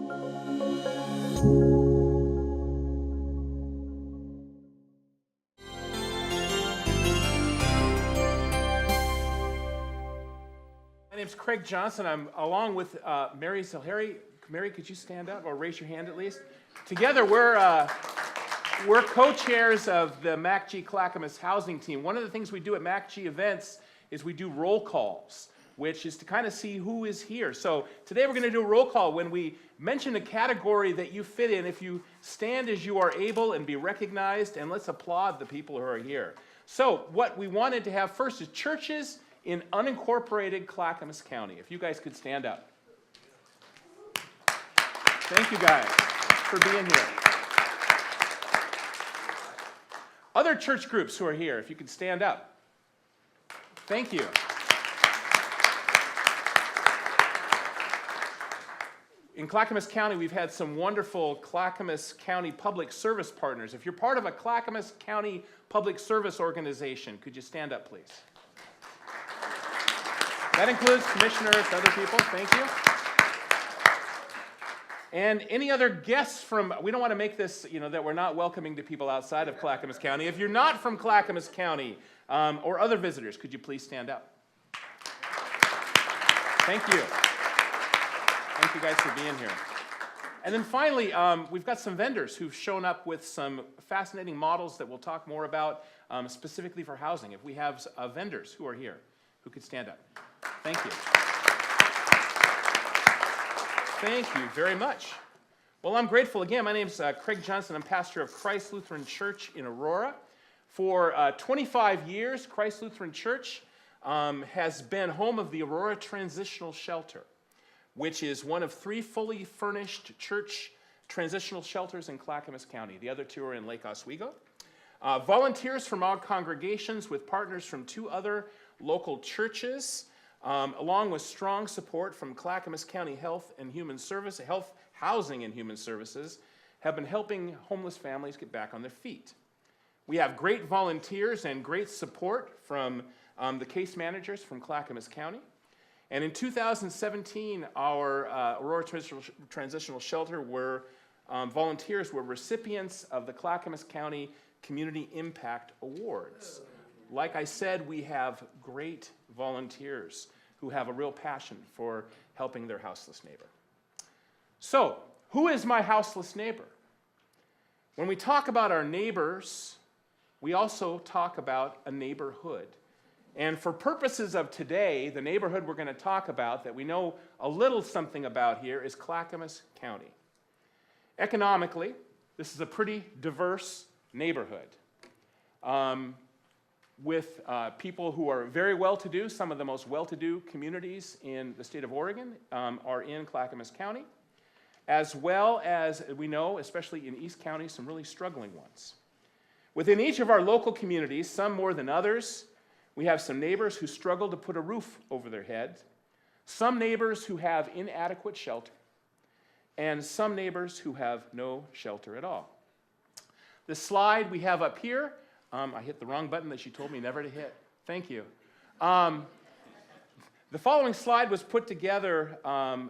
My name's Craig Johnson. I'm along with Mary Zilhari. Mary, could you stand up or raise your hand at least? Together, we're co-chairs of the MACG Clackamas housing team. One of the things we do at MACG events is we do roll calls, which is to kind of see who is here. So today we're going to do a roll call. When we mention a category that you fit in, if you stand as you are able and be recognized, and let's applaud the people who are here. So what we wanted to have first is churches in unincorporated Clackamas County. If you guys could stand up. Thank you guys for being here. Other church groups who are here, if you could stand up. Thank you. In Clackamas County, we've had some wonderful Clackamas County public service partners. If you're part of a Clackamas County public service organization, could you stand up, please? That includes commissioners, other people. Thank you. And any other guests from, we don't want to make this, that we're not welcoming to people outside of Clackamas County. If you're not from Clackamas County or other visitors, could you please stand up? Thank you. Thank you guys for being here. And then finally, we've got some vendors who've shown up with some fascinating models that we'll talk more about specifically for housing. If we have vendors who are here, who could stand up. Thank you. Thank you very much. Well, I'm grateful again. My name's Craig Johnson. I'm pastor of Christ Lutheran Church in Aurora. For 25 years, Christ Lutheran Church has been home of the Aurora Transitional Shelter, which is one of 3 fully furnished church transitional shelters in Clackamas County. The other 2 are in Lake Oswego. Volunteers from our congregations with partners from 2 other local churches, along with strong support from Clackamas County Health Housing and Human Services, have been helping homeless families get back on their feet. We have great volunteers and great support from the case managers from Clackamas County. And in 2017, our Aurora Transitional Shelter volunteers were recipients of the Clackamas County Community Impact Awards. Like I said, we have great volunteers who have a real passion for helping their houseless neighbor. So, who is my houseless neighbor? When we talk about our neighbors, we also talk about a neighborhood. And for purposes of today, the neighborhood we're going to talk about that we know a little something about here is Clackamas County. Economically, this is a pretty diverse neighborhood. With people who are very well-to-do. Some of the most well-to-do communities in the state of Oregon are in Clackamas County, as well as we know, especially in East County, some really struggling ones. Within each of our local communities, some more than others, we have some neighbors who struggle to put a roof over their head, some neighbors who have inadequate shelter, and some neighbors who have no shelter at all. The slide we have up here, I hit the wrong button that she told me never to hit. Thank you. The following slide was put together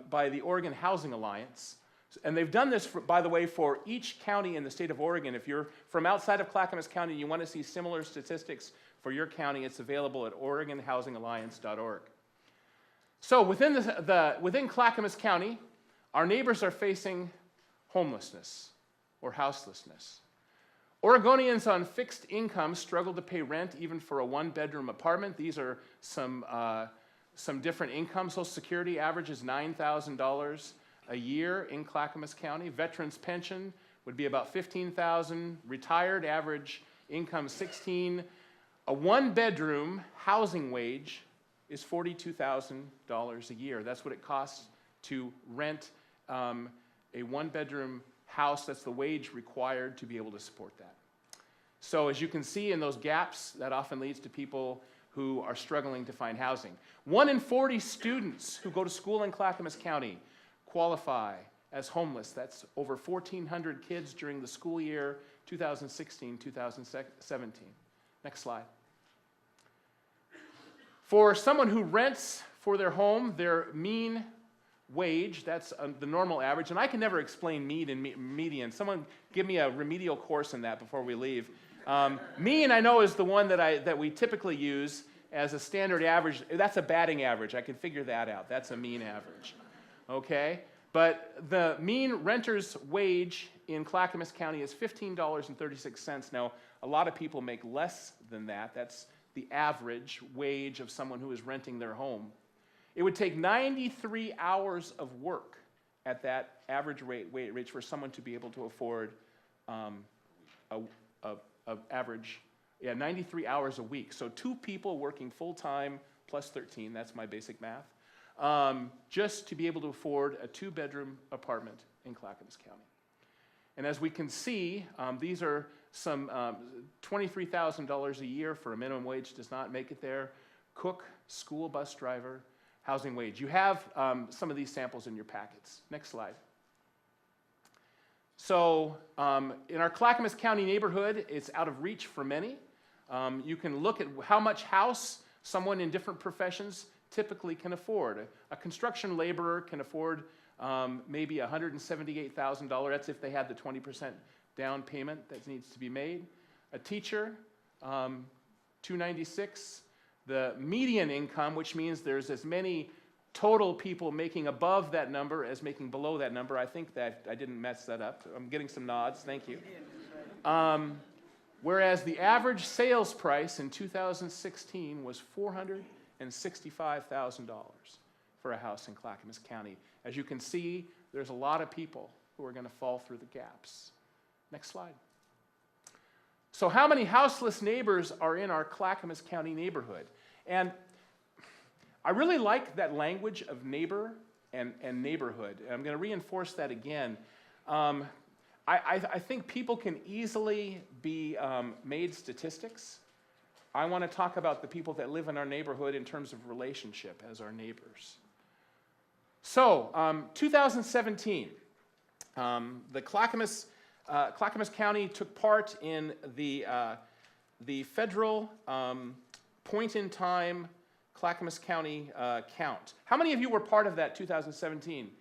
by the Oregon Housing Alliance. And they've done this, by the way, for each county in the state of Oregon. If you're from outside of Clackamas County and you want to see similar statistics for your county, it's available at OregonHousingAlliance.org. So within Clackamas County, our neighbors are facing homelessness or houselessness. Oregonians on fixed income struggle to pay rent even for a 1-bedroom apartment. These are some different incomes. Social Security averages $9,000 a year in Clackamas County. Veterans pension would be about $15,000. Retired average income $16,000. A 1-bedroom housing wage is $42,000 a year. That's what it costs to rent a 1-bedroom house. That's the wage required to be able to support that. So as you can see in those gaps, that often leads to people who are struggling to find housing. 1 in 40 students who go to school in Clackamas County qualify as homeless. That's over 1,400 kids during the school year 2016-2017. Next slide. For someone who rents for their home, their mean wage, that's the normal average, and I can never explain mean and median. Someone give me a remedial course in that before we leave. Mean, I know, is the one that we typically use as a standard average. That's a batting average. I can figure that out. That's a mean average. Okay? But the mean renter's wage in Clackamas County is $15.36. Now, a lot of people make less than that. That's the average wage of someone who is renting their home. It would take 93 hours of work at that average wage for someone to be able to afford average, 93 hours a week. So 2 people working full-time plus 13, that's my basic math, just to be able to afford a 2-bedroom apartment in Clackamas County. And as we can see, these are some $23,000 a year for a minimum wage does not make it there. Cook, school bus driver, housing wage. You have some of these samples in your packets. Next slide. So in our Clackamas County neighborhood, it's out of reach for many. You can look at how much house someone in different professions typically can afford. A construction laborer can afford maybe $178,000. That's if they had the 20% down payment that needs to be made. A teacher, $296,000. The median income, which means there's as many total people making above that number as making below that number. I think that I didn't mess that up. I'm getting some nods. Thank you. Whereas the average sales price in 2016 was $465,000 for a house in Clackamas County. As you can see, there's a lot of people who are going to fall through the gaps. Next slide. So how many houseless neighbors are in our Clackamas County neighborhood? And I really like that language of neighbor and neighborhood. I'm going to reinforce that again. I think people can easily be made statistics. I want to talk about the people that live in our neighborhood in terms of relationship as our neighbors. So, 2017, the Clackamas County took part in the federal point-in-time Clackamas County count. How many of you were part of that 2017?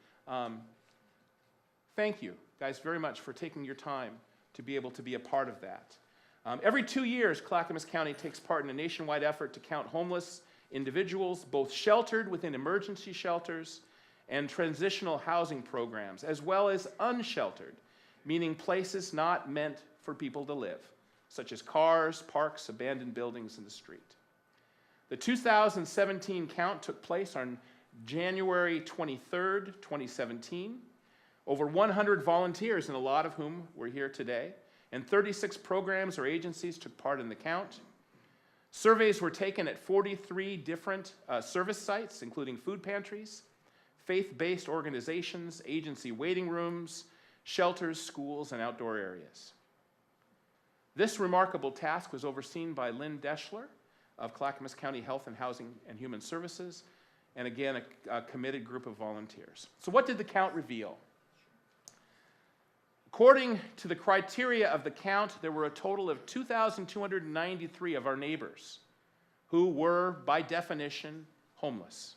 Thank you, guys, very much for taking your time to be able to be a part of that. Every 2 years, Clackamas County takes part in a nationwide effort to count homeless individuals, both sheltered within emergency shelters and transitional housing programs, as well as unsheltered, meaning places not meant for people to live, such as cars, parks, abandoned buildings, and the street. The 2017 count took place on January 23rd, 2017. Over 100 volunteers, and a lot of whom were here today, and 36 programs or agencies took part in the count. Surveys were taken at 43 different service sites, including food pantries, faith-based organizations, agency waiting rooms, shelters, schools, and outdoor areas. This remarkable task was overseen by Lynn Deschler of Clackamas County Health and Housing and Human Services, and again, a committed group of volunteers. So what did the count reveal? According to the criteria of the count, there were a total of 2,293 of our neighbors who were, by definition, homeless.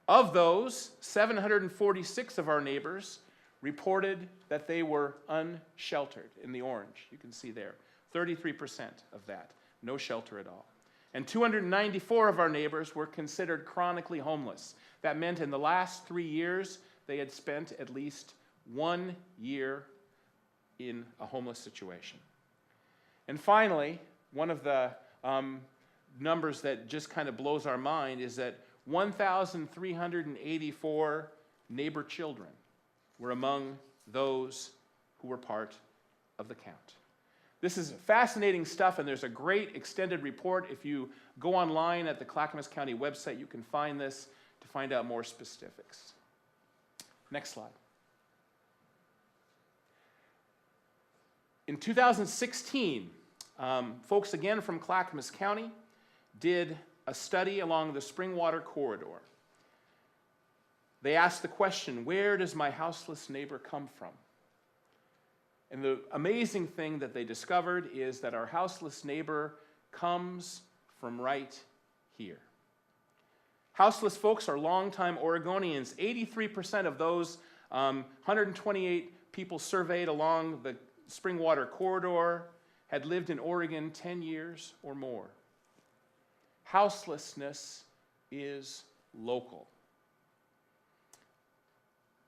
Of those, 746 of our neighbors reported that they were unsheltered, in the orange, you can see there. 33% of that, no shelter at all. And 294 of our neighbors were considered chronically homeless. That meant in the last 3 years, they had spent at least 1 year in a homeless situation. And finally, one of the numbers that just kind of blows our mind is that 1,384 neighbor children were among those who were part of the count. This is fascinating stuff, and there's a great extended report. If you go online at the Clackamas County website, you can find this to find out more specifics. Next slide. In 2016, folks again from Clackamas County did a study along the Springwater Corridor. They asked the question, where does my houseless neighbor come from? And the amazing thing that they discovered is that our houseless neighbor comes from right here. Houseless folks are longtime Oregonians. 83% of those 128 people surveyed along the Springwater corridor had lived in Oregon 10 years or more. Houselessness is local.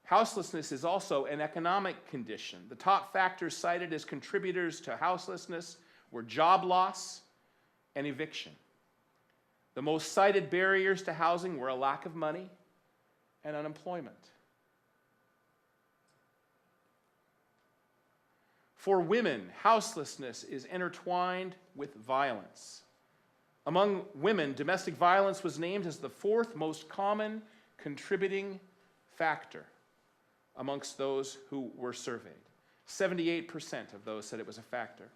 Houselessness is also an economic condition. The top factors cited as contributors to houselessness were job loss and eviction. The most cited barriers to housing were a lack of money and unemployment. For women, houselessness is intertwined with violence. Among women, domestic violence was named as the fourth most common contributing factor amongst those who were surveyed. 78% of those said it was a factor.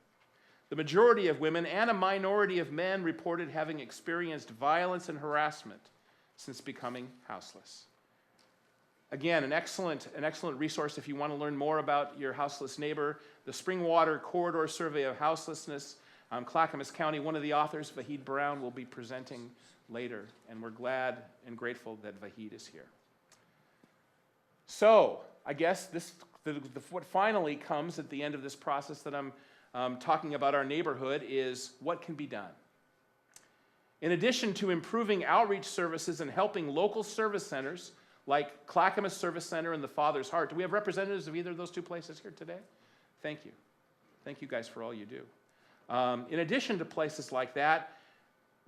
The majority of women and a minority of men reported having experienced violence and harassment since becoming houseless. Again, an excellent resource if you want to learn more about your houseless neighbor. The Springwater Corridor Survey of Houselessness, Clackamas County. One of the authors, Vahid Brown, will be presenting later, and we're glad and grateful that Vahid is here. So, I guess what finally comes at the end of this process that I'm talking about our neighborhood is what can be done. In addition to improving outreach services and helping local service centers like Clackamas Service Center and the Father's Heart. Do we have representatives of either of those two places here today? Thank you. Thank you guys for all you do. In addition to places like that,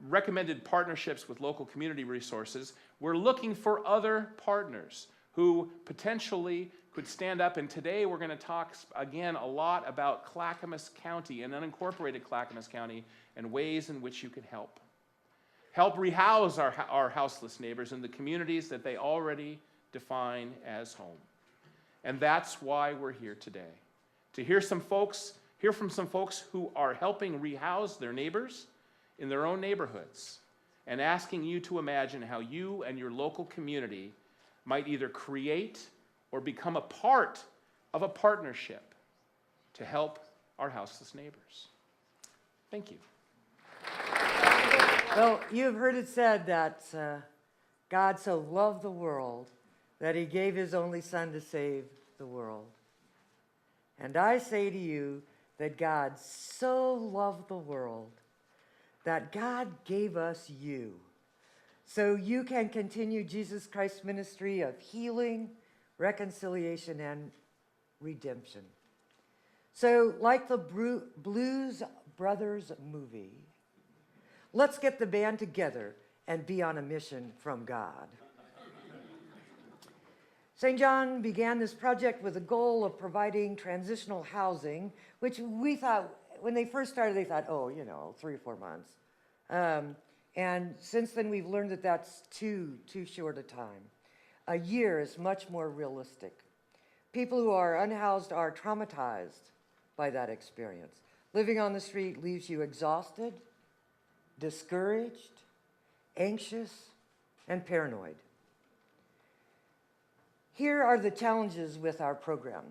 recommended partnerships with local community resources, we're looking for other partners who potentially could stand up. And today we're going to talk again a lot about Clackamas County and unincorporated Clackamas County and ways in which you can help. Help rehouse our houseless neighbors in the communities that they already define as home. And that's why we're here today. To hear from some folks who are helping rehouse their neighbors in their own neighborhoods and asking you to imagine how you and your local community might either create or become a part of a partnership to help our houseless neighbors. Thank you. Well, you've heard it said that God so loved the world that he gave his only son to save the world. And I say to you that God so loved the world that God gave us you, so you can continue Jesus Christ's ministry of healing, reconciliation, and redemption. So, like the Blues Brothers movie, let's get the band together and be on a mission from God. St. John began this project with the goal of providing transitional housing, which we thought, when they first started, they thought, 3 or 4 months. And since then, we've learned that that's too short a time. A year is much more realistic. People who are unhoused are traumatized by that experience. Living on the street leaves you exhausted, discouraged, anxious, and paranoid. Here are the challenges with our program.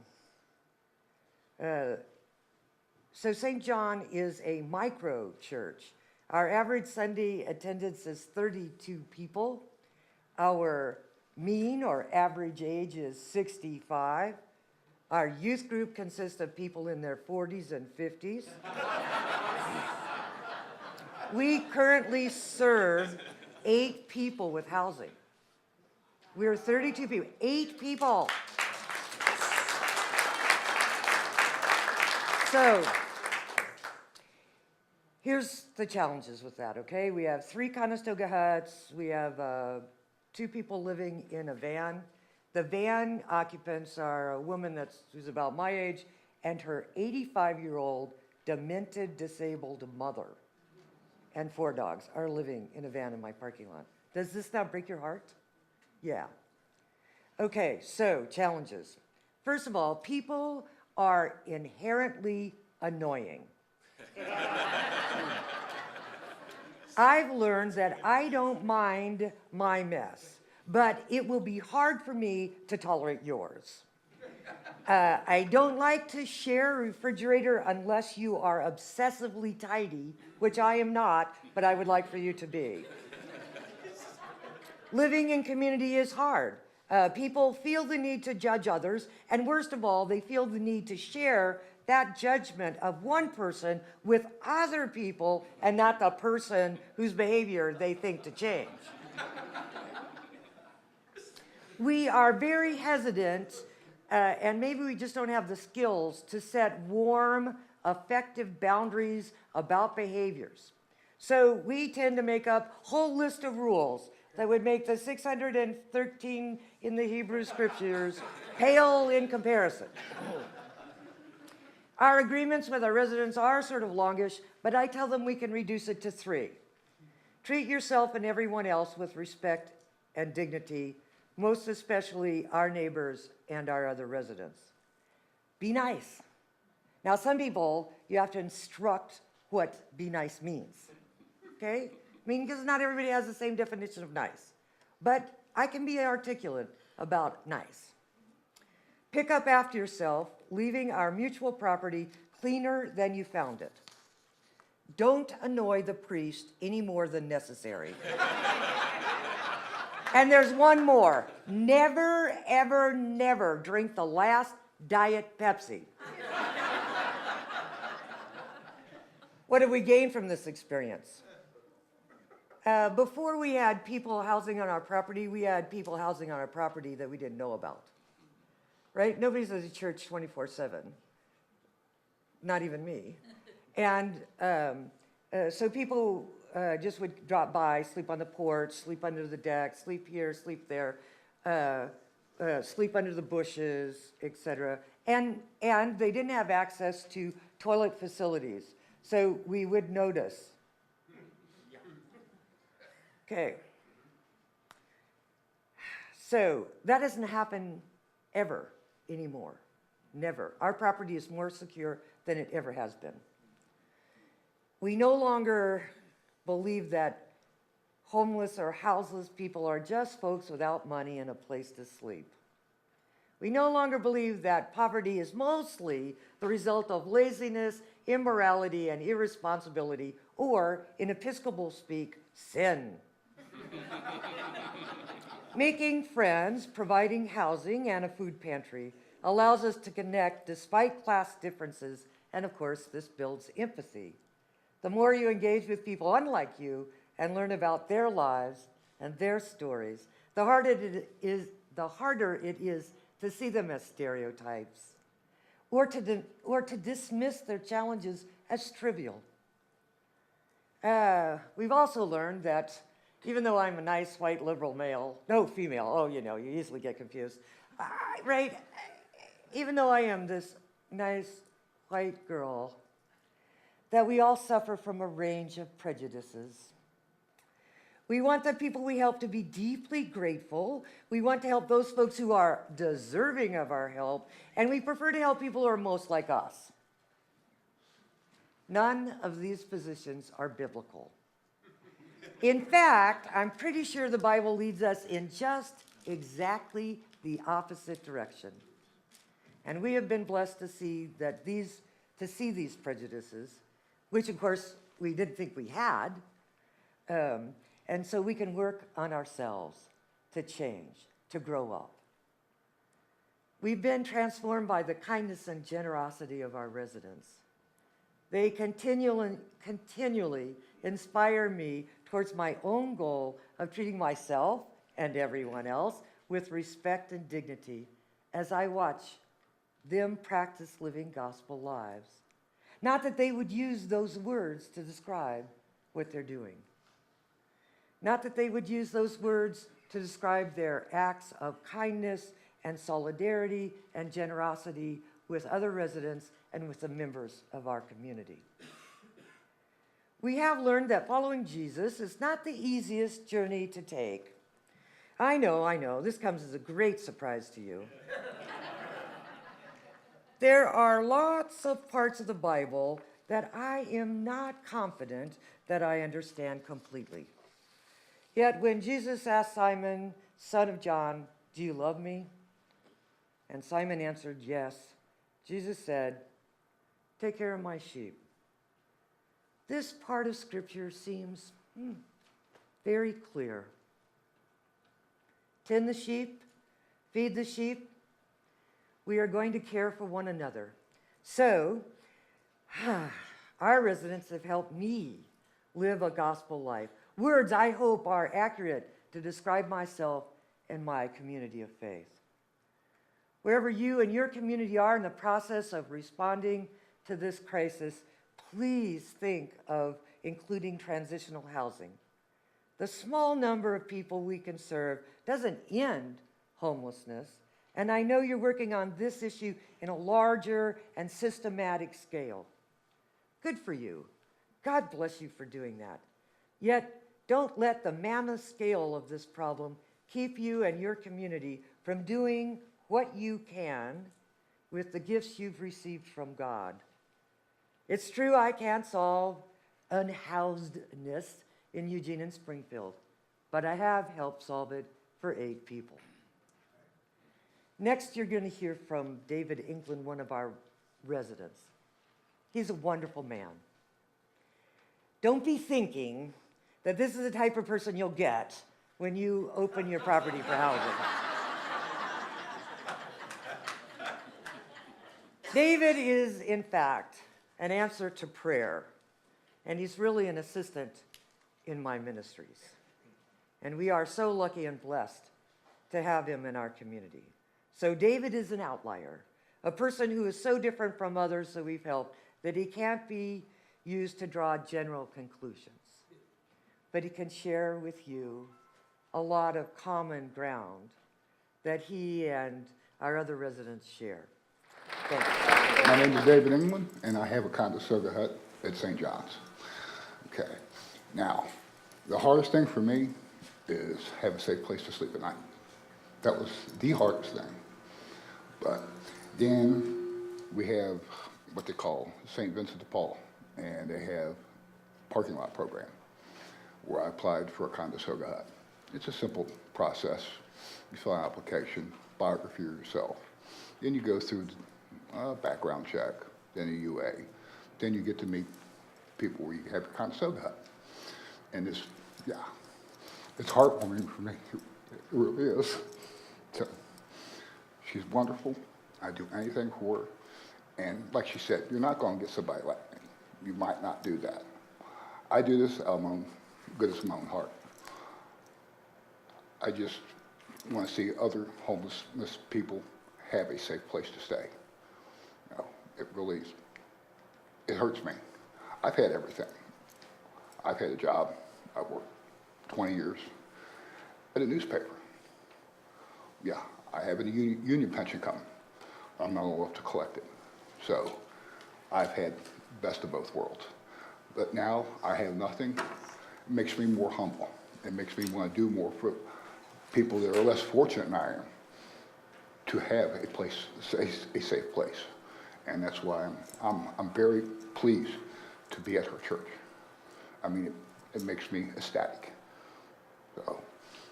So St. John is a micro church. Our average Sunday attendance is 32 people. Our mean or average age is 65. Our youth group consists of people in their 40s and 50s. We currently serve 8 people with housing. We're 32 people, 8 people. So, here's the challenges with that, okay? We have 3 Conestoga huts. We have 2 people living in a van. The van occupants are a woman who's about my age and her 85-year-old demented, disabled mother. And 4 dogs are living in a van in my parking lot. Does this not break your heart? Yeah. Okay, so challenges. First of all, people are inherently annoying. I've learned that I don't mind my mess, but it will be hard for me to tolerate yours. I don't like to share a refrigerator unless you are obsessively tidy, which I am not, but I would like for you to be. Living in community is hard. People feel the need to judge others, and worst of all, they feel the need to share that judgment of one person with other people and not the person whose behavior they think to change. We are very hesitant, and maybe we just don't have the skills to set warm, effective boundaries about behaviors. So we tend to make up a whole list of rules that would make the 613 in the Hebrew scriptures pale in comparison. Our agreements with our residents are sort of longish, but I tell them we can reduce it to 3. Treat yourself and everyone else with respect and dignity, most especially our neighbors and our other residents. Be nice. Now, some people, you have to instruct what be nice means, okay? I mean, because not everybody has the same definition of nice. But I can be articulate about nice. Pick up after yourself, leaving our mutual property cleaner than you found it. Don't annoy the priest any more than necessary. And there's one more. Never, ever, never drink the last Diet Pepsi. What have we gained from this experience? Before we had people housing on our property, we had people housing on our property that we didn't know about. Right? Nobody's at the church 24/7. Not even me. And so people just would drop by, sleep on the porch, sleep under the deck, sleep here, sleep there, sleep under the bushes, etc. And they didn't have access to toilet facilities. So we would notice. Okay. So that doesn't happen ever anymore. Never. Our property is more secure than it ever has been. We no longer believe that homeless or houseless people are just folks without money and a place to sleep. We no longer believe that poverty is mostly the result of laziness, immorality, and irresponsibility, or, in Episcopal speak, sin. Making friends, providing housing, and a food pantry allows us to connect despite class differences, and of course, this builds empathy. The more you engage with people unlike you and learn about their lives and their stories, the harder it is to see them as stereotypes or to dismiss their challenges as trivial. We've also learned that even though I'm a nice white liberal male, no, female, oh, you know, you easily get confused, right? Even though I am this nice white girl, that we all suffer from a range of prejudices. We want the people we help to be deeply grateful. We want to help those folks who are deserving of our help, and we prefer to help people who are most like us. None of these positions are biblical. In fact, I'm pretty sure the Bible leads us in just exactly the opposite direction. And we have been blessed to see these prejudices, which of course we didn't think we had, and so we can work on ourselves to change, to grow up. We've been transformed by the kindness and generosity of our residents. They continually inspire me towards my own goal of treating myself and everyone else with respect and dignity as I watch them practice living gospel lives. Not that they would use those words to describe what they're doing. Not that they would use those words to describe their acts of kindness and solidarity and generosity with other residents and with the members of our community. We have learned that following Jesus is not the easiest journey to take. I know, this comes as a great surprise to you. There are lots of parts of the Bible that I am not confident that I understand completely. Yet when Jesus asked Simon, son of John, "Do you love me?" and Simon answered, "Yes," Jesus said, "Take care of my sheep." This part of Scripture seems very clear. tend the sheep, feed the sheep. We are going to care for one another. So, our residents have helped me live a gospel life. Words I hope are accurate to describe myself and my community of faith. Wherever you and your community are in the process of responding to this crisis, please think of including transitional housing. The small number of people we can serve doesn't end homelessness, and I know you're working on this issue in a larger and systematic scale. Good for you. God bless you for doing that. Yet, don't let the mammoth scale of this problem keep you and your community from doing what you can with the gifts you've received from God. It's true I can't solve unhousedness in Eugene and Springfield, but I have helped solve it for 8 people. Next, you're going to hear from David England, one of our residents. He's a wonderful man. Don't be thinking that this is the type of person you'll get when you open your property for housing. David is, in fact, an answer to prayer, and he's really an assistant in my ministries. And we are so lucky and blessed to have him in our community. So David is an outlier, a person who is so different from others that we've helped that he can't be used to draw general conclusions. But he can share with you a lot of common ground that he and our other residents share. Thank you. My name is David England, and I have a Conestoga hut at St. John's. Okay. Now, the hardest thing for me is have a safe place to sleep at night. That was the hardest thing. But then we have what they call St. Vincent de Paul, and they have a parking lot program where I applied for a Conestoga hut. It's a simple process. You fill out an application, biography of yourself. Then you go through a background check, then a UA. Then you get to meet people where you have your Conestoga hut. And it's, yeah, it's heartwarming for me. It really is. So, she's wonderful. I do anything for her. And like she said, you're not going to get somebody like me. You might not do that. I do this out of my own goodness of my own heart. I just want to see other homeless people have a safe place to stay. You know, it really, it hurts me. I've had everything. I've had a job. I've worked 20 years at a newspaper. Yeah, I have a union pension coming. I'm not old enough to collect it. So I've had best of both worlds. But now I have nothing. It makes me more humble. It makes me want to do more for people that are less fortunate than I am to have a place, a safe place. And that's why I'm very pleased to be at her church. I mean, it makes me ecstatic. So,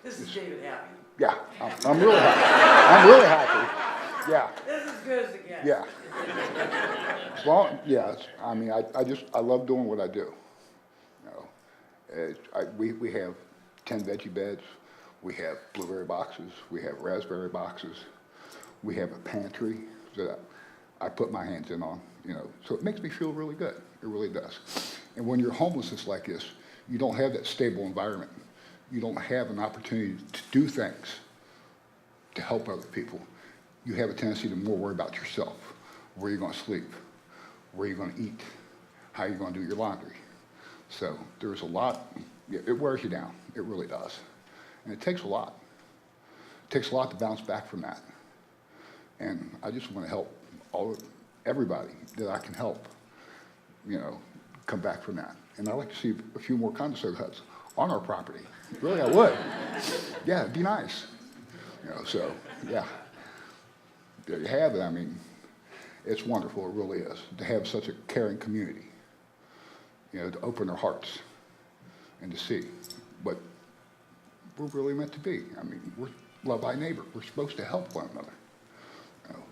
This is David happy. yeah, I'm really happy. I'm really happy. Yeah. This is as good as it gets. Yeah. Well, yeah, I mean, I love doing what I do. You know, we have 10 veggie beds, we have blueberry boxes, we have raspberry boxes, we have a pantry that I put my hands in on, you know, so it makes me feel really good. It really does. And when you're homeless, it's like this. You don't have that stable environment. You don't have an opportunity to do things to help other people. You have a tendency to more worry about yourself, where you're going to sleep, where you're going to eat, how you're going to do your laundry. So there's a lot, it wears you down. It really does. And it takes a lot. It takes a lot to bounce back from that. And I just want to help everybody that I can help, you know, come back from that. And I'd like to see a few more Conestoga huts on our property. Really, I would. Yeah, it'd be nice. You know, so, yeah. There you have it. I mean, it's wonderful. It really is to have such a caring community, you know, to open their hearts and to see what we're really meant to be. I mean, we're love thy neighbor. We're supposed to help one another. You know,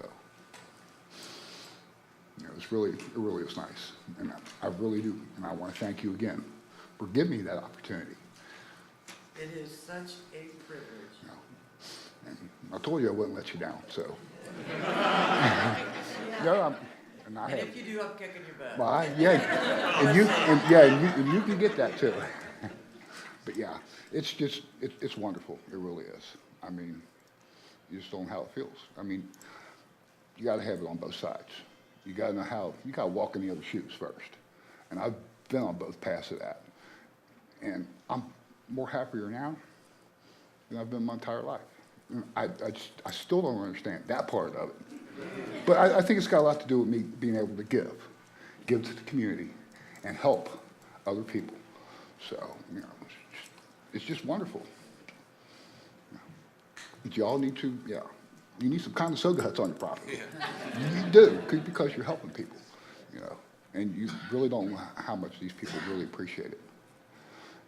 so, you know, it really is nice. And I really do. And I want to thank you again for giving me that opportunity. It is such a privilege. You know. And I told you I wouldn't let you down, so. Yeah, and I And have. if you do, I'm kicking your butt. Well, and you can get that too. But yeah, it's just, it's wonderful. It really is. I mean, you just don't know how it feels. I mean, you got to have it on both sides. You got to know how, you got to walk in the other shoes first. And I've been on both paths of that. And I'm more happier now than I've been my entire life. I still don't understand that part of it. But I think it's got a lot to do with me being able to give to the community and help other people. So, you know, it's just wonderful. But you all need to, you need some kind of soda huts on your property. Yeah. You do, because you're helping people, you know, and you really don't know how much these people really appreciate it.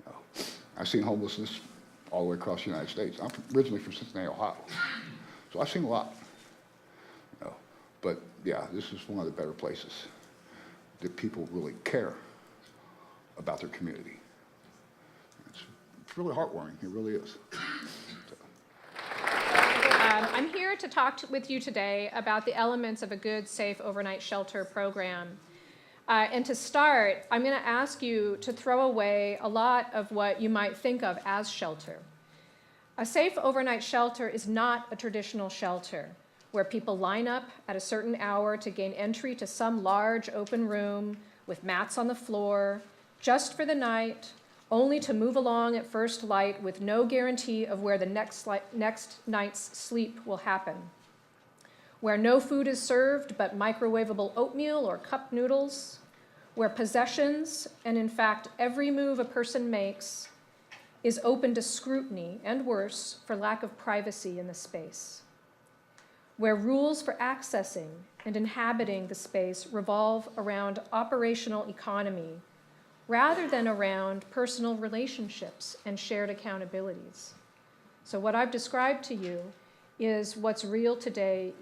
You know, I've seen homelessness all the way across the United States. I'm originally from Cincinnati, Ohio, so I've seen a lot. You know, but yeah, this is one of the better places that people really care about their community. It's really heartwarming. It really is. I'm here to talk with you today about the elements of a good, safe overnight shelter program. And to start, I'm going to ask you to throw away a lot of what you might think of as shelter. A safe overnight shelter is not a traditional shelter where people line up at a certain hour to gain entry to some large open room with mats on the floor just for the night, only to move along at first light with no guarantee of where the next night's sleep will happen. Where no food is served but microwavable oatmeal or cup noodles, where possessions, and in fact every move a person makes, is open to scrutiny and worse for lack of privacy in the space. Where rules for accessing and inhabiting the space revolve around operational economy rather than around personal relationships and shared accountabilities. So what I've described to you is what's real today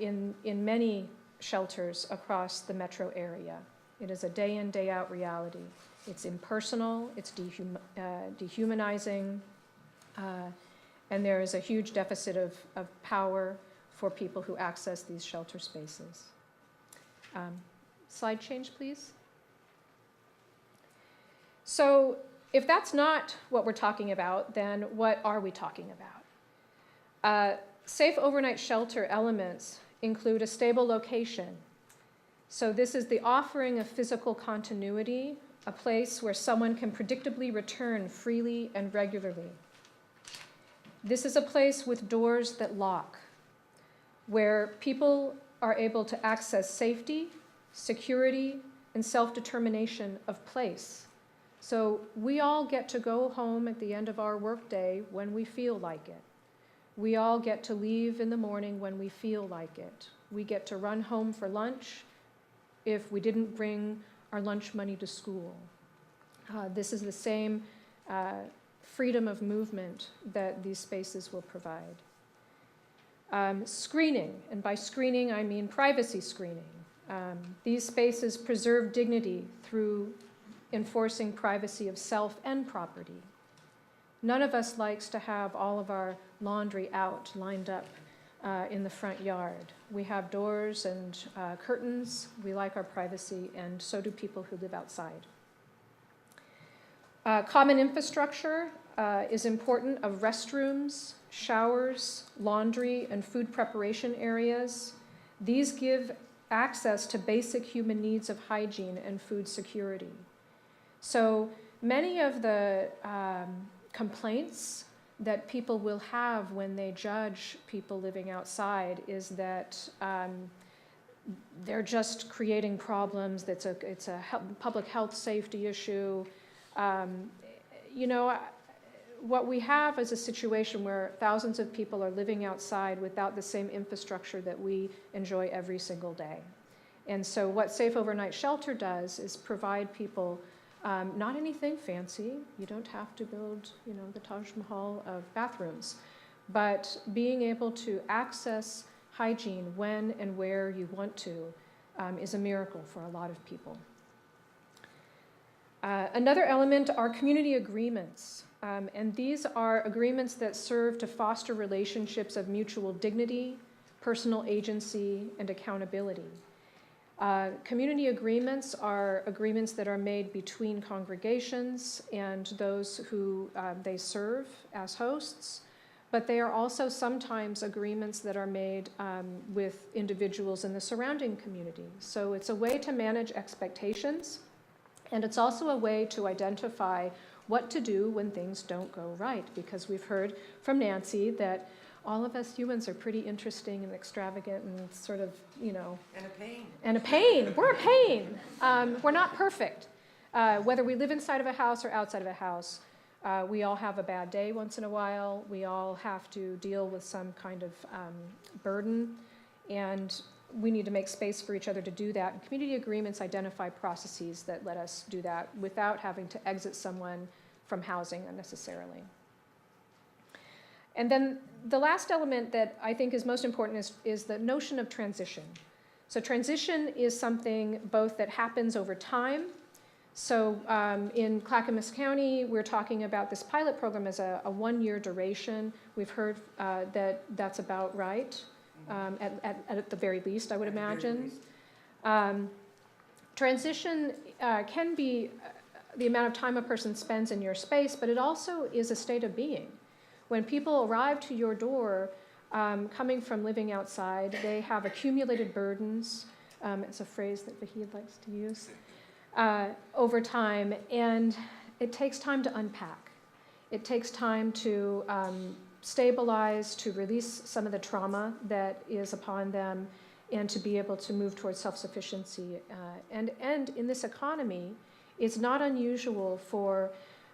in many shelters across the metro area. It is a day in, day out reality. It's impersonal, it's dehumanizing, and there is a huge deficit of power for people who access these shelter spaces. Slide change, please. So if that's not what we're talking about, then what are we talking about? Safe overnight shelter elements include a stable location. So this is the offering of physical continuity, a place where someone can predictably return freely and regularly. This is a place with doors that lock, where people are able to access safety, security, and self-determination of place. So we all get to go home at the end of our workday when we feel like it. We all get to leave in the morning when we feel like it. We get to run home for lunch if we didn't bring our lunch money to school. This is the same freedom of movement that these spaces will provide. Screening, and by screening I mean privacy screening. These spaces preserve dignity through enforcing privacy of self and property. None of us likes to have all of our laundry out, lined up in the front yard. We have doors and curtains. We like our privacy, and so do people who live outside. Common infrastructure is important of restrooms, showers, laundry, and food preparation areas. These give access to basic human needs of hygiene and food security. So many of the complaints that people will have when they judge people living outside is that they're just creating problems, it's a public health safety issue. You know, what we have is a situation where thousands of people are living outside without the same infrastructure that we enjoy every single day. And so what Safe Overnight Shelter does is provide people not anything fancy. You don't have to build, you know, the Taj Mahal of bathrooms, but being able to access hygiene when and where you want to is a miracle for a lot of people. Another element are community agreements. And these are agreements that serve to foster relationships of mutual dignity, personal agency, and accountability. Community agreements are agreements that are made between congregations and those who they serve as hosts, but they are also sometimes agreements that are made with individuals in the surrounding community. So it's a way to manage expectations, and it's also a way to identify what to do when things don't go right, because we've heard from Nancy that all of us humans are pretty interesting and extravagant and sort of, you know. And a pain. And a pain. We're a pain. We're not perfect. Whether we live inside of a house or outside of a house, we all have a bad day once in a while. We all have to deal with some kind of burden, and we need to make space for each other to do that. And community agreements identify processes that let us do that without having to exit someone from housing unnecessarily. And then the last element that I think is most important is the notion of transition. So transition is something both that happens over time. So in Clackamas County, we're talking about this pilot program as a one-year duration. We've heard that that's about right, at the very least, I would imagine. Transition can be the amount of time a person spends in your space, but it also is a state of being. When people arrive to your door, coming from living outside, they have accumulated burdens. It's a phrase that Vahid likes to use. Over time, and it takes time to unpack. It takes time to stabilize, to release some of the trauma that is upon them, and to be able to move towards self-sufficiency. And in this economy, it's not unusual for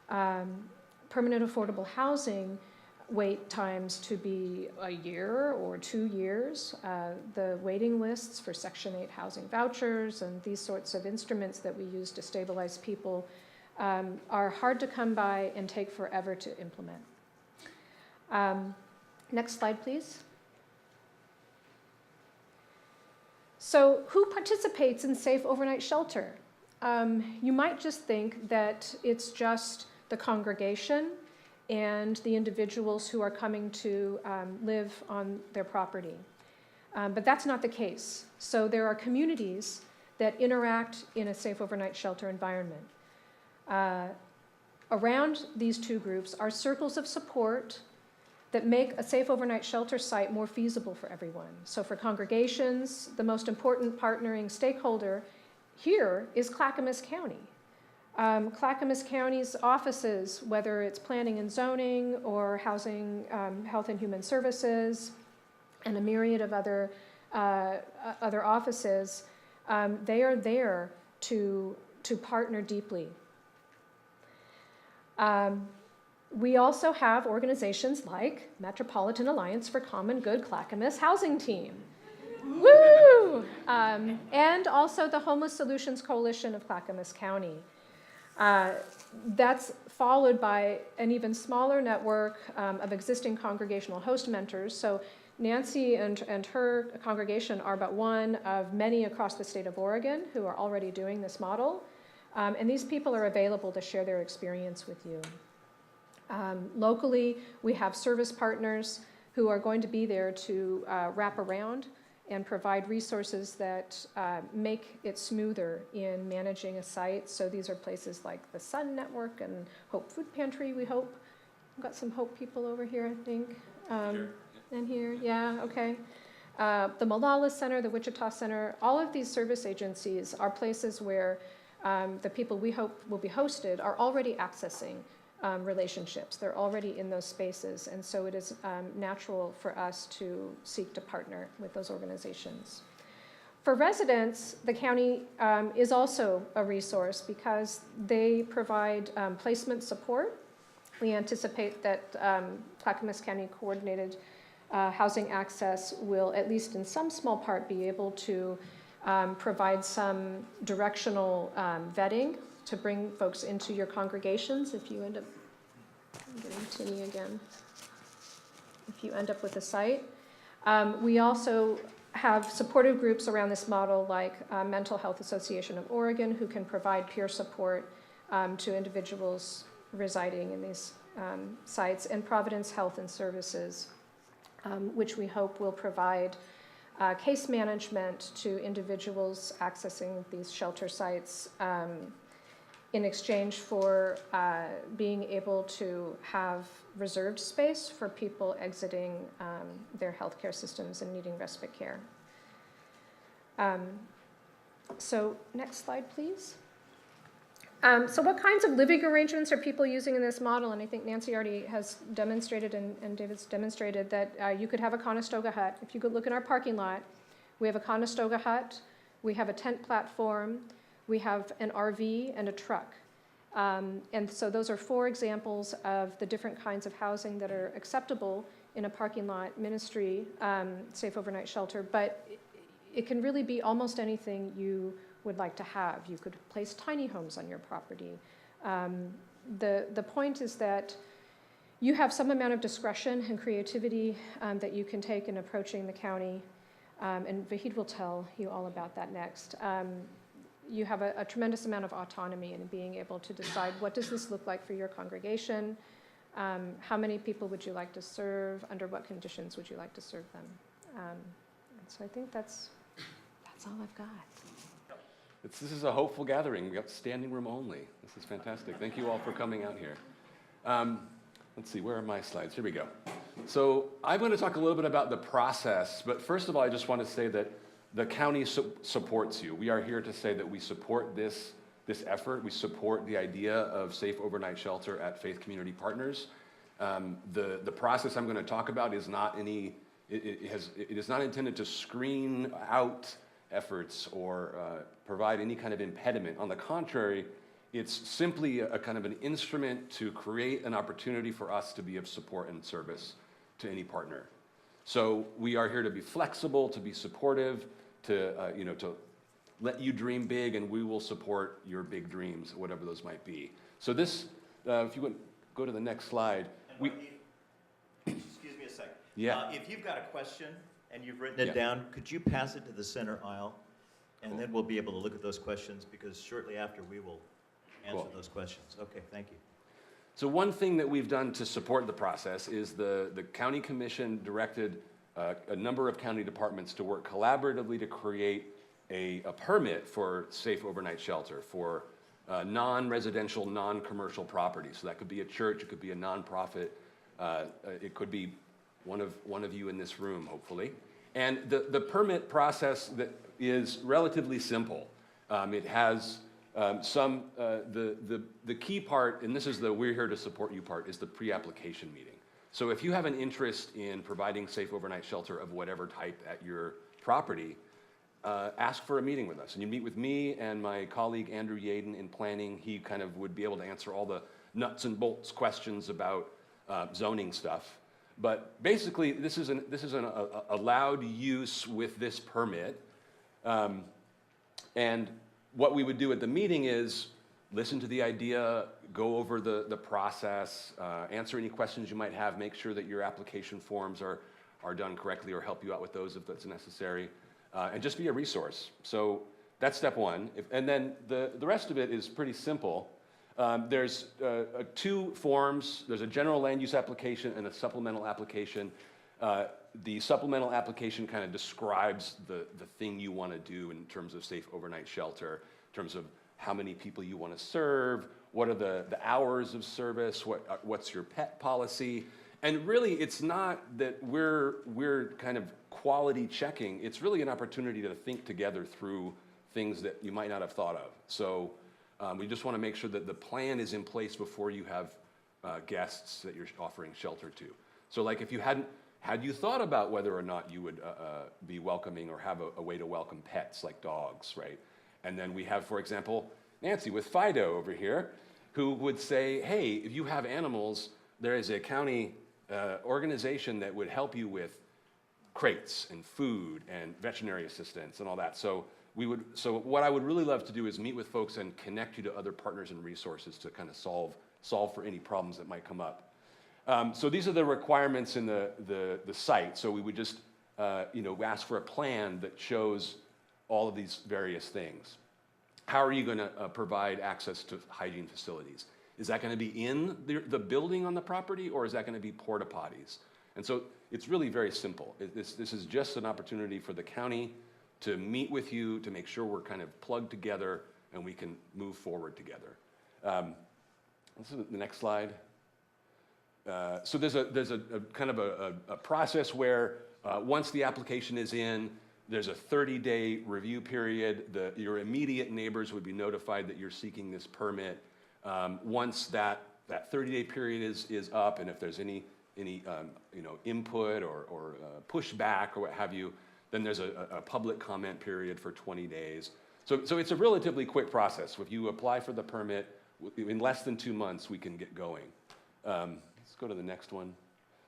permanent affordable housing wait times to be a year or 2 years. The waiting lists for Section 8 housing vouchers and these sorts of instruments that we use to stabilize people are hard to come by and take forever to implement. Next slide, please. So who participates in safe overnight shelter? You might just think that it's just the congregation and the individuals who are coming to live on their property. But that's not the case. So there are communities that interact in a safe overnight shelter environment. Around these two groups are circles of support that make a safe overnight shelter site more feasible for everyone. So for congregations, the most important partnering stakeholder here is Clackamas County. Clackamas County's offices, whether it's planning and zoning or housing, health and human services, and a myriad of other offices, they are there to partner deeply. We also have organizations like Metropolitan Alliance for Common Good Clackamas Housing Team. Woo! And also the Homeless Solutions Coalition of Clackamas County. That's followed by an even smaller network of existing congregational host mentors. So Nancy and her congregation are but one of many across the state of Oregon who are already doing this model. And these people are available to share their experience with you. Locally, we have service partners who are going to be there to wrap around and provide resources that make it smoother in managing a site. So these are places like the Sun Network and Hope Food Pantry, we hope. We've got some Hope people over here, I think. Sure. And here, yeah, okay. The Malala Center, the Wichita Center, all of these service agencies are places where the people we hope will be hosted are already accessing relationships. They're already in those spaces, and so it is natural for us to seek to partner with those organizations. For residents, the county is also a resource because they provide placement support. We anticipate that Clackamas County Coordinated Housing Access will, at least in some small part, be able to provide some directional vetting to bring folks into your congregations if you end up, I'm getting tinny again, if you end up with a site. We also have supportive groups around this model like Mental Health Association of Oregon who can provide peer support to individuals residing in these sites, and Providence Health and Services, which we hope will provide case management to individuals accessing these shelter sites in exchange for being able to have reserved space for people exiting their healthcare systems and needing respite care. So next slide, please. So what kinds of living arrangements are people using in this model? And I think Nancy already has demonstrated and David's demonstrated that you could have a Conestoga hut. If you could look in our parking lot, we have a Conestoga hut, we have a tent platform, we have an RV and a truck. And so those are 4 examples of the different kinds of housing that are acceptable in a parking lot ministry, safe overnight shelter. But it can really be almost anything you would like to have. You could place tiny homes on your property. The point is that you have some amount of discretion and creativity that you can take in approaching the county, and Vahid will tell you all about that next. You have a tremendous amount of autonomy in being able to decide what does this look like for your congregation, how many people would you like to serve, under what conditions would you like to serve them. And so I think that's all I've got. This is a hopeful gathering. We got standing room only. This is fantastic. Thank you all for coming out here. Let's see, where are my slides? Here we go. So I'm going to talk a little bit about the process, but first of all, I just want to say that the county supports you. We are here to say that we support this effort. We support the idea of safe overnight shelter at Faith Community Partners. The process I'm going to talk about is not it is not intended to screen out efforts or provide any kind of impediment. On the contrary, it's simply a kind of an instrument to create an opportunity for us to be of support and service to any partner. So we are here to be flexible, to be supportive, to let you dream big, and we will support your big dreams, whatever those might be. So this, if you would go to the next slide. Excuse me a second. Yeah. If you've got a question and you've written it down, could you pass it to the center aisle? And then we'll be able to look at those questions, because shortly after we will answer those questions. Okay, thank you. So one thing that we've done to support the process is the county commission directed a number of county departments to work collaboratively to create a permit for safe overnight shelter for non-residential, non-commercial properties. So that could be a church, it could be a nonprofit, it could be one of you in this room, hopefully. And the permit process that is relatively simple. It has the key part, and this is the we're here to support you part, is the pre-application meeting. So if you have an interest in providing safe overnight shelter of whatever type at your property, ask for a meeting with us. And you meet with me and my colleague Andrew Yaden in planning. He kind of would be able to answer all the nuts and bolts questions about zoning stuff. But basically, this is an allowed use with this permit. And what we would do at the meeting is listen to the idea, go over the process, answer any questions you might have, make sure that your application forms are done correctly, or help you out with those if that's necessary, and just be a resource. So that's step one. And then the rest of it is pretty simple. There's 2 forms. There's a general land use application and a supplemental application. The supplemental application kind of describes the thing you want to do in terms of safe overnight shelter, in terms of how many people you want to serve, what are the hours of service, what's your pet policy. And really, it's not that we're kind of quality checking. It's really an opportunity to think together through things that you might not have thought of. So we just want to make sure that the plan is in place before you have guests that you're offering shelter to. So like if you had you thought about whether or not you would be welcoming or have a way to welcome pets like dogs, right? And then we have, for example, Nancy with Fido over here, who would say, hey, if you have animals, there is a county organization that would help you with crates and food and veterinary assistance and all that. So what I would really love to do is meet with folks and connect you to other partners and resources to kind of solve for any problems that might come up. So these are the requirements in the site. So we would just ask for a plan that shows all of these various things. How are you going to provide access to hygiene facilities? Is that going to be in the building on the property, or is that going to be porta potties? And so it's really very simple. This is just an opportunity for the county to meet with you, to make sure we're kind of plugged together and we can move forward together. This is the next slide. So there's a kind of a process where once the application is in, there's a 30-day review period. Your immediate neighbors would be notified that you're seeking this permit. Once that 30-day period is up, and if there's any input or pushback or what have you, then there's a public comment period for 20 days. So it's a relatively quick process. If you apply for the permit, in less than 2 months, we can get going. Let's go to the next one.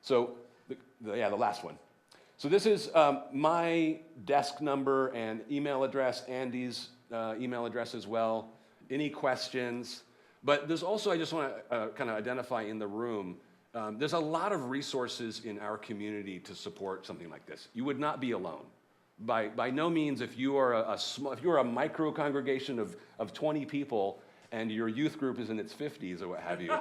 So the last one. So this is my desk number and email address, Andy's email address as well. Any questions? But there's also, I just want to kind of identify in the room, there's a lot of resources in our community to support something like this. You would not be alone. By no means, if you are if you are a micro congregation of 20 people and your youth group is in its 50s or what have you,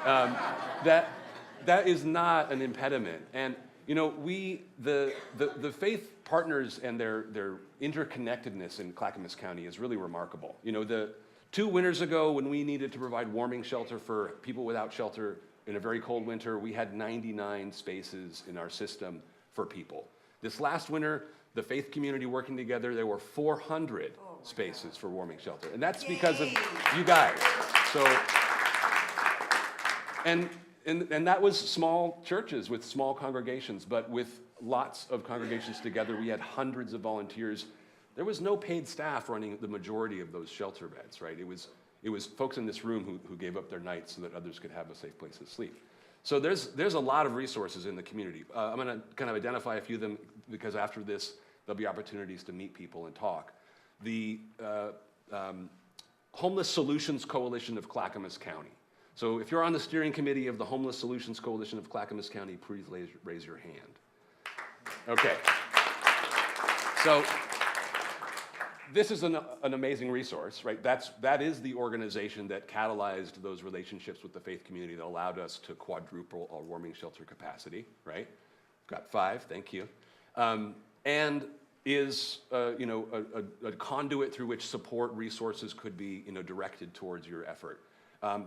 that is not an impediment. And the faith partners and their interconnectedness in Clackamas County is really remarkable. The 2 winters ago, when we needed to provide warming shelter for people without shelter in a very cold winter, we had 99 spaces in our system for people. This last winter, the faith community working together, there were 400 spaces for warming shelter. And that's because of you guys. So, and that was small churches with small congregations, but with lots of congregations together, we had hundreds of volunteers. There was no paid staff running the majority of those shelter beds, right? It was folks in this room who gave up their nights so that others could have a safe place to sleep. So there's a lot of resources in the community. I'm going to kind of identify a few of them because after this, there'll be opportunities to meet people and talk. The Homeless Solutions Coalition of Clackamas County. So if you're on the steering committee of the Homeless Solutions Coalition of Clackamas County, please raise your hand. Okay. So this is an amazing resource, right? That is the organization that catalyzed those relationships with the faith community that allowed us to quadruple our warming shelter capacity, right? Got 5, thank you. And is a conduit through which support resources could be directed towards your effort.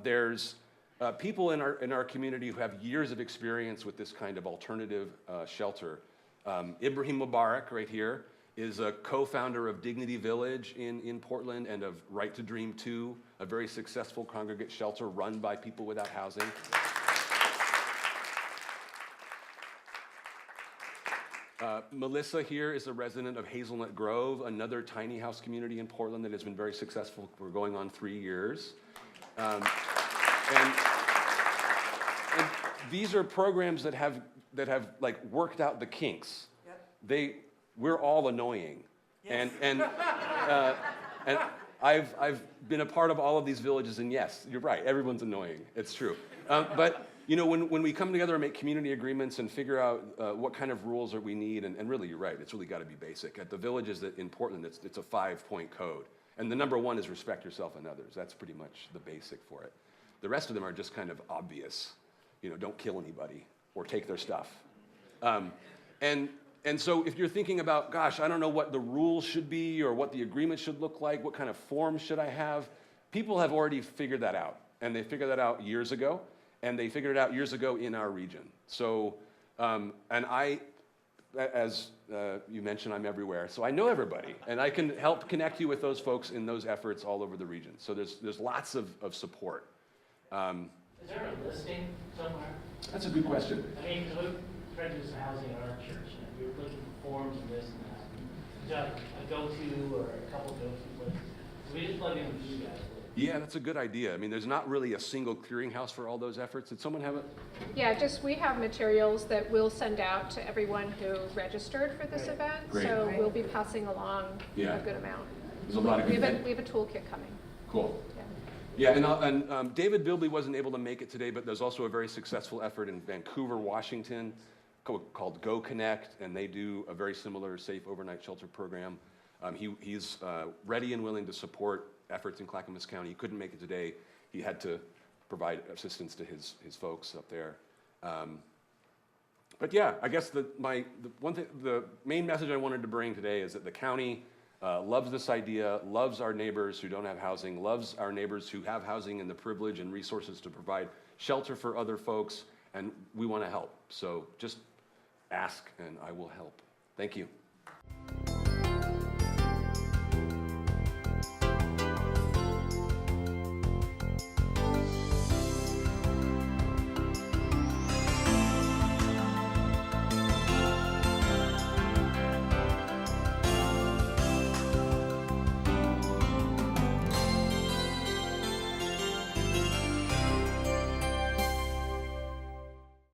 There's people in our community who have years of experience with this kind of alternative shelter. Ibrahim Mubarak, right here, is a co-founder of Dignity Village in Portland and of Right to Dream 2, a very successful congregate shelter run by people without housing. Melissa here is a resident of Hazelnut Grove, another tiny house community in Portland that has been very successful. We're going on 3 years. And these are programs that have like worked out the kinks. Yep. We're all annoying. Yes. And I've been a part of all of these villages, and yes, you're right, everyone's annoying. It's true. But when we come together and make community agreements and figure out what kind of rules we need, and really, you're right, it's really got to be basic. At the villages in Portland, it's a 5-point code. And the number 1 is respect yourself and others. That's pretty much the basic for it. The rest of them are just kind of obvious. Don't kill anybody or take their stuff. And so if you're thinking about, gosh, I don't know what the rules should be or what the agreement should look like, what kind of form should I have, people have already figured that out. And they figured that out years ago. And they figured it out years ago in our region. So, and I, as you mentioned, I'm everywhere. So I know everybody. And I can help connect you with those folks in those efforts all over the region. So there's lots of support. Is there a listing somewhere? That's a good question. I mean, because we tried to do some housing at our church, and we were looking for forms and this and that. Is there like a go-to or a couple go-to places? So we just plug in with you guys. Yeah, that's a good idea. I mean, there's not really a single clearinghouse for all those efforts. Did someone have it? Yeah, we have materials that we'll send out to everyone who registered for this event. Great. So we'll be passing along a good amount. There's a lot of good. We have a toolkit coming. Cool. Yeah, and David Bilby wasn't able to make it today, but there's also a very successful effort in Vancouver, Washington, called Go Connect, and they do a very similar safe overnight shelter program. He's ready and willing to support efforts in Clackamas County. He couldn't make it today. He had to provide assistance to his folks up there. But yeah, I guess the main message I wanted to bring today is that the county loves this idea, loves our neighbors who don't have housing, loves our neighbors who have housing and the privilege and resources to provide shelter for other folks, and we want to help. So just ask and I will help. Thank you.